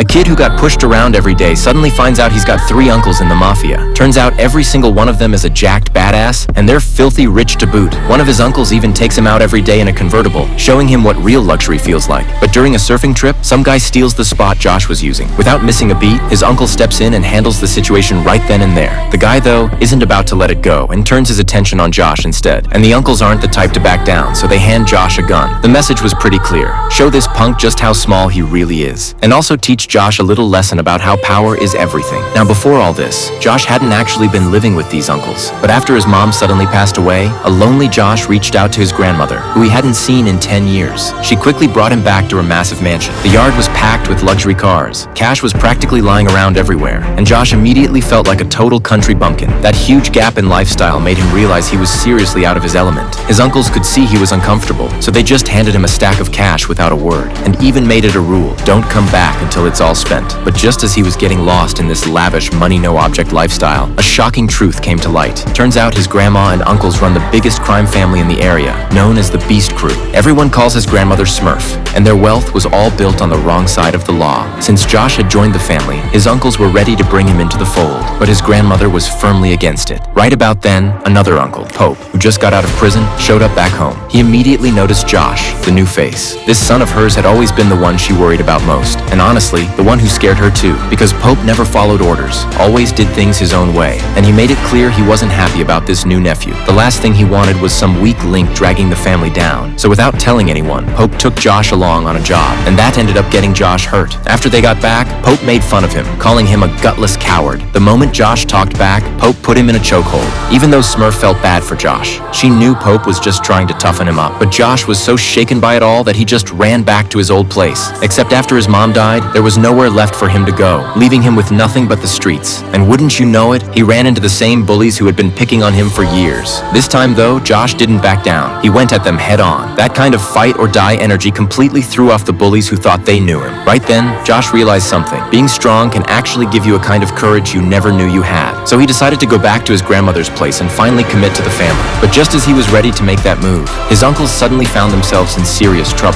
A kid who got pushed around every day suddenly finds out he's got 3 uncles in the mafia. Turns out every single one of them is a jacked badass, and they're filthy rich to boot. One of his uncles even takes him out every day in a convertible, showing him what real luxury feels like. But during a surfing trip, some guy steals the spot Josh was using. Without missing a beat, his uncle steps in and handles the situation right then and there. The guy, though, isn't about to let it go and turns his attention on Josh instead. And the uncles aren't the type to back down, so they hand Josh a gun. The message was pretty clear. Show this punk just how small he really is. And also teach Josh a little lesson about how power is everything. Now, before all this, Josh hadn't actually been living with these uncles. But after his mom suddenly passed away, a lonely Josh reached out to his grandmother, who he hadn't seen in 10 years. She quickly brought him back to her massive mansion. The yard was packed with luxury cars. Cash was practically lying around everywhere. And Josh immediately felt like a total country bumpkin. That huge gap in lifestyle made him realize he was seriously out of his element. His uncles could see he was uncomfortable, so they just handed him a stack of cash without a word, and even made it a rule: don't come back until it's all spent. But just as he was getting lost in this lavish, money-no-object lifestyle, a shocking truth came to light. Turns out his grandma and uncles run the biggest crime family in the area, known as the Beast Crew. Everyone calls his grandmother Smurf, and their wealth was all built on the wrong side of the law. Since Josh had joined the family, his uncles were ready to bring him into the fold, but his grandmother was firmly against it. Right about then, another uncle, Pope, who just got out of prison, showed up back home. He immediately noticed Josh, the new face. This son of hers had always been the one she worried about most, and honestly, the one who scared her too, because Pope never followed orders, always did things his own way, and he made it clear he wasn't happy about this new nephew. The last thing he wanted was some weak link dragging the family down. So without telling anyone, Pope took Josh along on a job, and that ended up getting Josh hurt. After they got back, Pope made fun of him, calling him a gutless coward. The moment Josh talked back, Pope put him in a chokehold. Even though Smurf felt bad for Josh, she knew Pope was just trying to toughen him up. But Josh was so shaken by it all that he just ran back to his old place. Except after his mom died, there was nowhere left for him to go, leaving him with nothing but the streets. And wouldn't you know it, he ran into the same bullies who had been picking on him for years. This time though, Josh didn't back down. He went at them head on. That kind of fight or die energy completely threw off the bullies who thought they knew him. Right then, Josh realized something. Being strong can actually give you a kind of courage you never knew you had. So he decided to go back to his grandmother's place and finally commit to the family. But just as he was ready to make that move, his uncles suddenly found themselves in serious trouble.